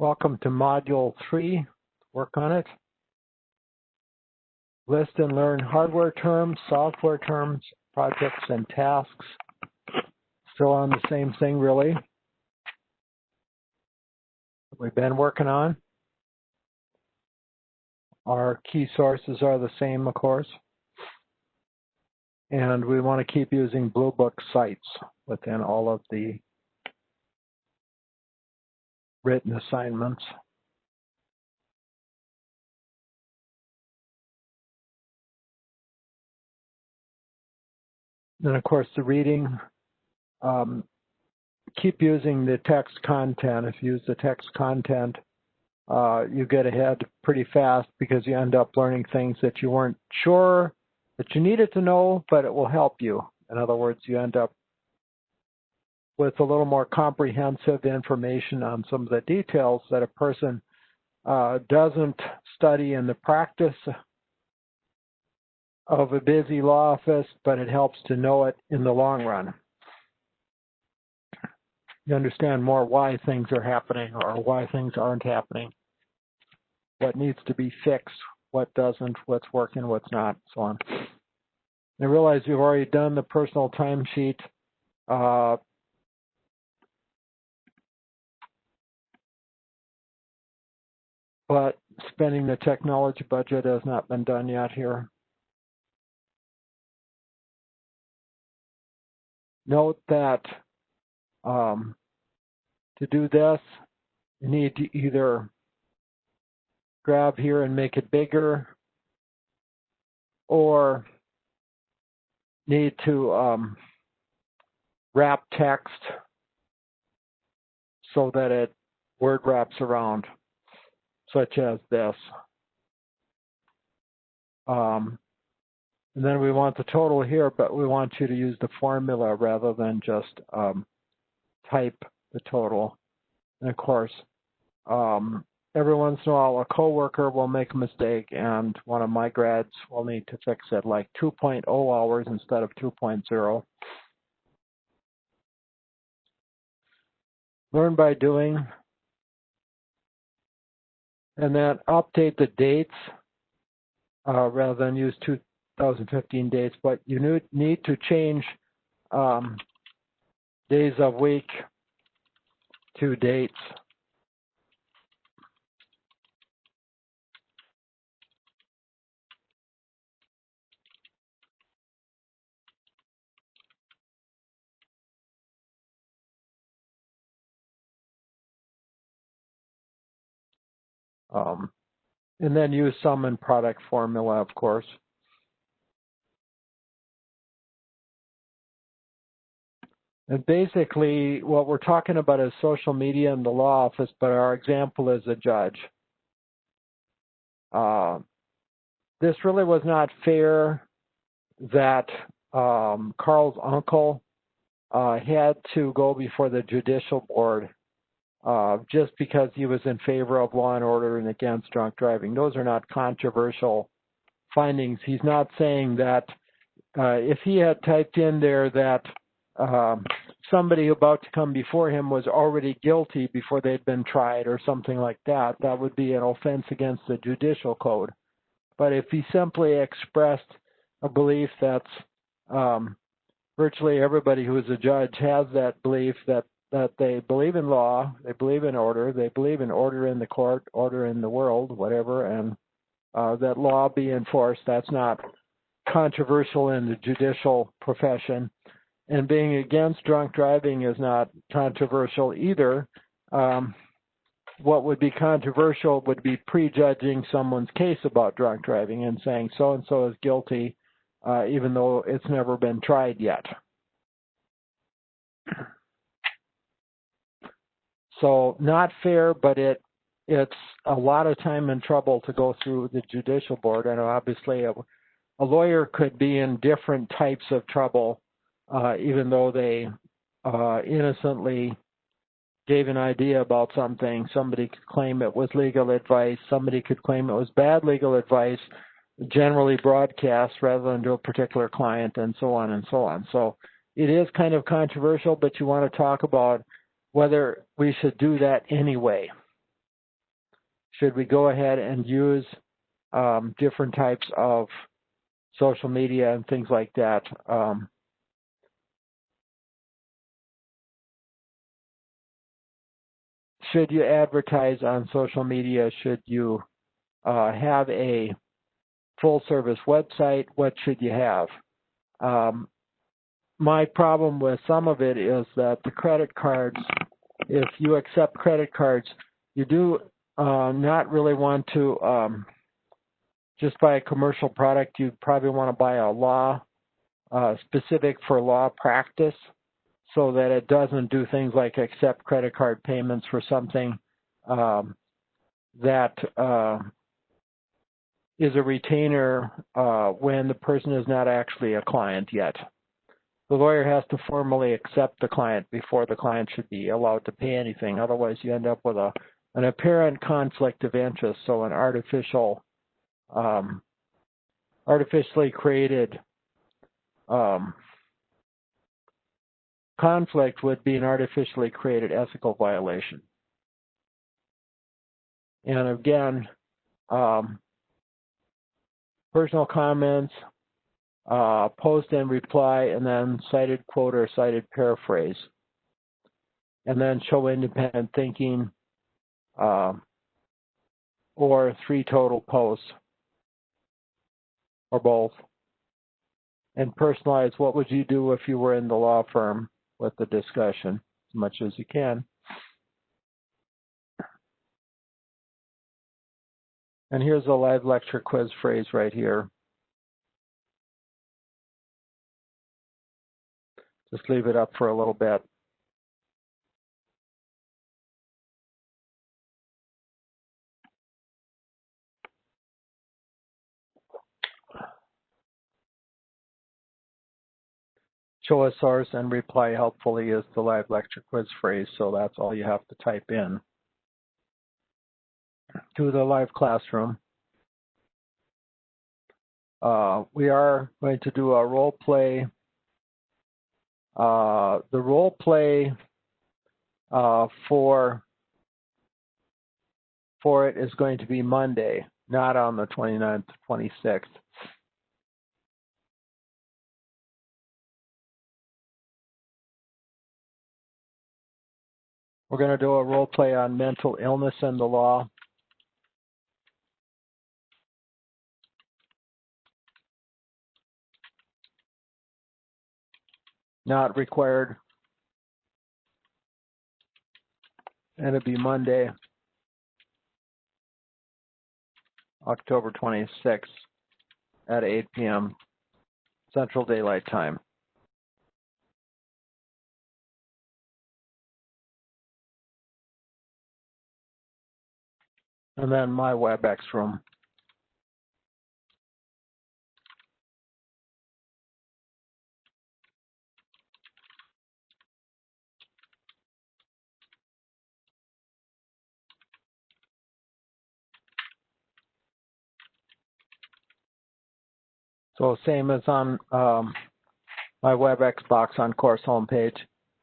Welcome to Module 3. Work on it. List and learn hardware terms, software terms, projects, and tasks. Still on the same thing, really. We've been working on. Our key sources are the same, of course. And we want to keep using Blue Book sites within all of the written assignments. And of course, the reading, keep using the text content. If you use the text content, you get ahead pretty fast because you end up learning things that you weren't sure that you needed to know, but it will help you. In other words, you end up with a little more comprehensive information on some of the details that a person doesn't study in the practice of a busy law office, but it helps to know it in the long run. You understand more why things are happening or why things aren't happening, what needs to be fixed, what doesn't, what's working, what's not, so on. I realize you've already done the personal timesheet. But spending the technology budget has not been done yet here. Note that to do this, you need to either grab here and make it bigger, or need to wrap text so that it word wraps around, such as this. And then we want the total here, but we want you to use the formula rather than just type the total. And of course, every once in a while, a coworker will make a mistake, and one of my grads will need to fix it, like 2.0 hours instead of 2.0. Learn by doing. And then update the dates rather than use 2015 dates, but you need to change days of week to dates. And then use sum and product formula, of course. And basically, what we're talking about is social media in the law office, but our example is a judge. This really was not fair that Carl's uncle had to go before the judicial board just because he was in favor of law and order and against drunk driving. Those are not controversial findings. He's not saying that if he had typed in there that somebody about to come before him was already guilty before they'd been tried or something like that, that would be an offense against the judicial code. But if he simply expressed a belief that's virtually everybody who is a judge has that belief that they believe in law, they believe in order, they believe in order in the court, order in the world, whatever, and that law be enforced, that's not controversial in the judicial profession. And being against drunk driving is not controversial either. What would be controversial would be prejudging someone's case about drunk driving and saying so-and-so is guilty, even though it's never been tried yet. So not fair, but it's a lot of time and trouble to go through the judicial board. And obviously a lawyer could be in different types of trouble, even though they innocently gave an idea about something. Somebody could claim it was legal advice. Somebody could claim it was bad legal advice, generally broadcast rather than to a particular client, and so on and so on. So it is kind of controversial, but you want to talk about whether we should do that anyway. should we go ahead and use different types of social media and things like that? Should you advertise on social media? Should you have a full-service website? What should you have? My problem with some of it is that the credit cards, if you accept credit cards, you do not really want to just buy a commercial product. You probably want to buy a law specific for law practice, so that it doesn't do things like accept credit card payments for something that is a retainer when the person is not actually a client yet. The lawyer has to formally accept the client before the client should be allowed to pay anything. Otherwise, you end up with an apparent conflict of interest, so an artificially created conflict would be an artificially created ethical violation. And again, personal comments, post and reply, and then cited quote or cited paraphrase. And then show independent thinking, or 3 total posts, or both. And personalize, what would you do if you were in the law firm with the discussion, as much as you can. And here's a live lecture quiz phrase right here. Just leave it up for a little bit. Show a source and reply helpfully is the live lecture quiz phrase, so that's all you have to type in. To the live classroom. We are going to do a role play. The role play for it is going to be Monday, not on the 29th, 26th. We're going to do a role play on mental illness and the law. Not required. And it'll be Monday, October 26th at 8 p.m. Central Daylight Time. And then my WebEx room. So same as on my WebEx box on course homepage.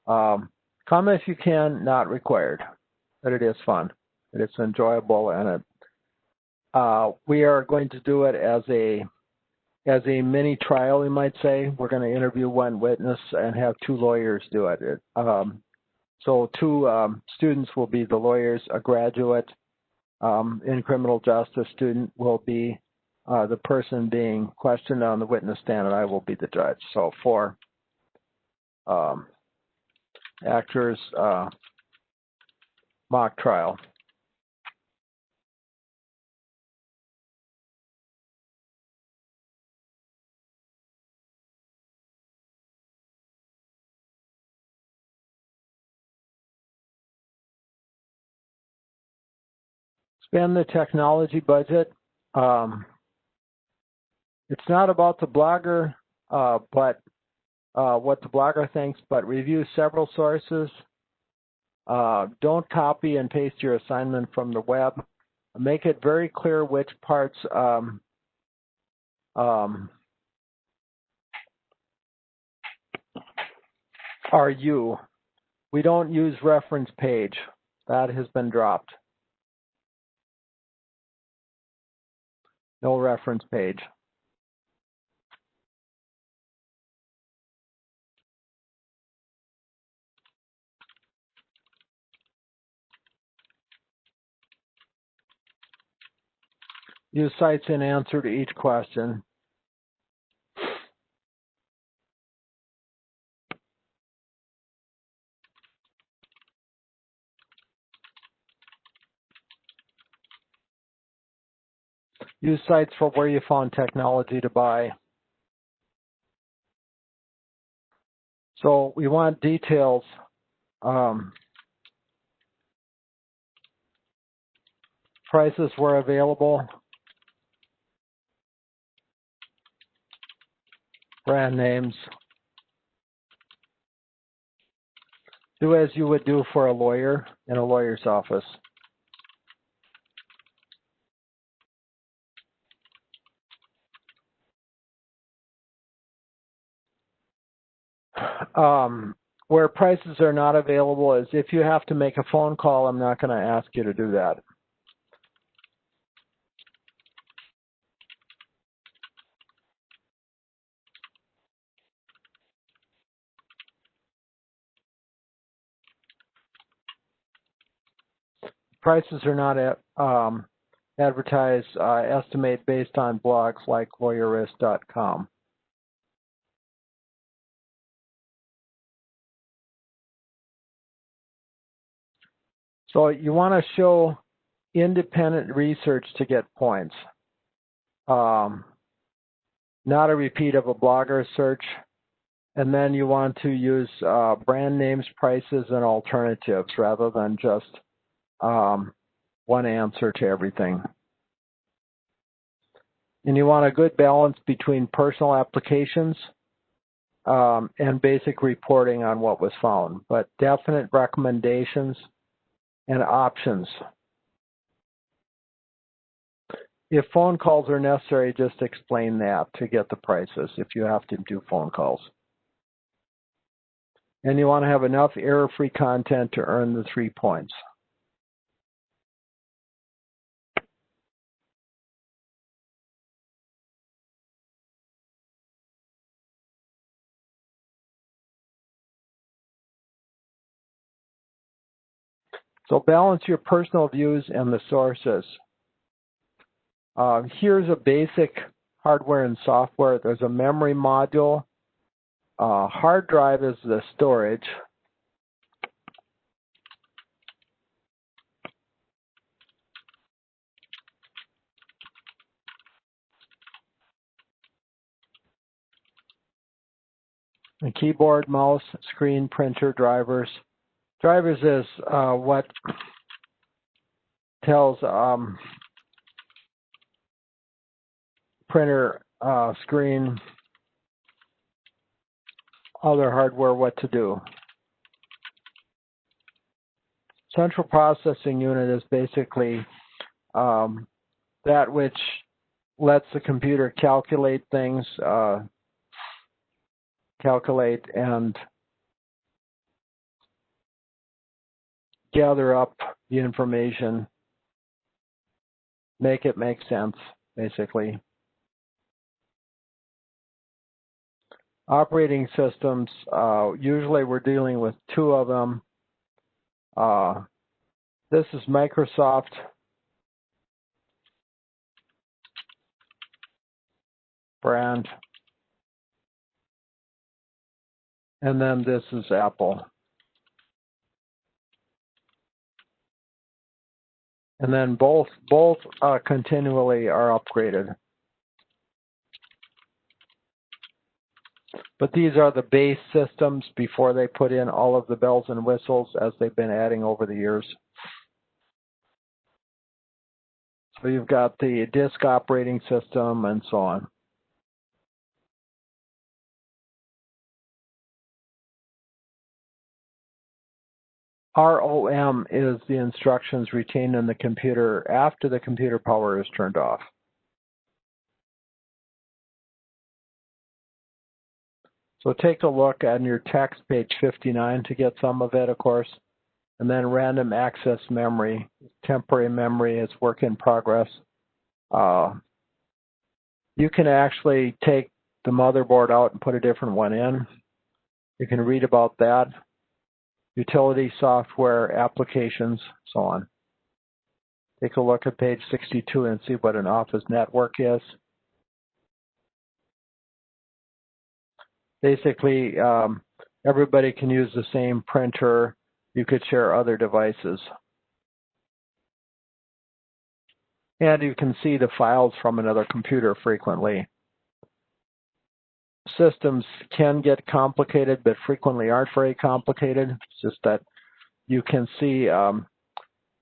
Come if you can, not required. But it is fun. It's enjoyable, and we are going to do it as a mini trial, you might say. We're going to interview 1 witness and have 2 lawyers do it. So 2 students will be the lawyers. A graduate in criminal justice student will be the person being questioned on the witness stand, and I will be the judge. So 4 actors mock trial. Spend the technology budget. It's not about the blogger, but what the blogger thinks, but review several sources. Don't copy and paste your assignment from the web. Make it very clear which parts are you. We don't use reference page. That has been dropped. No reference page. Use cites in answer to each question. Use cites for where you found technology to buy. So we want details. Prices were available. Brand names. Do as you would do for a lawyer in a lawyer's office. Where prices are not available is if you have to make a phone call, I'm not going to ask you to do that. Prices are not advertised, estimate based on blogs like lawyerist.com. So you want to show independent research to get points. Not a repeat of a blogger search. And then you want to use brand names, prices, and alternatives rather than just one answer to everything. And you want a good balance between personal applications and basic reporting on what was found, but definite recommendations and options. If phone calls are necessary, just explain that to get the prices if you have to do phone calls. And you want to have enough error-free content to earn the 3 points. So balance your personal views and the sources. Here's a basic hardware and software. There's a memory module. Hard drive is the storage. A keyboard, mouse, screen, printer, drivers. Drivers is what tells printer, screen, other hardware what to do. Central processing unit is basically that which lets the computer calculate things, calculate and gather up the information, make it make sense, basically. Operating systems, usually we're dealing with 2 of them. This is Microsoft. Brand. And then this is Apple. And then both continually are upgraded. But these are the base systems before they put in all of the bells and whistles as they've been adding over the years. So you've got the disk operating system and so on. ROM is the instructions retained in the computer after the computer power is turned off. So take a look on your text, page 59, to get some of it, of course. And then random access memory, temporary memory is work in progress. You can actually take the motherboard out and put a different one in. You can read about that. Utility, software, applications, so on. Take a look at page 62 and see what an office network is. Basically, everybody can use the same printer. You could share other devices. And you can see the files from another computer frequently. Systems can get complicated, but frequently aren't very complicated. It's just that you can see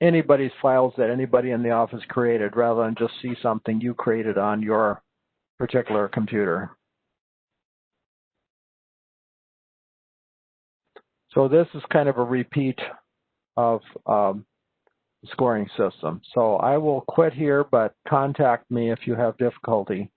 anybody's files that anybody in the office created rather than just see something you created on your particular computer. So this is kind of a repeat of the scoring system. So I will quit here, but contact me if you have difficulty.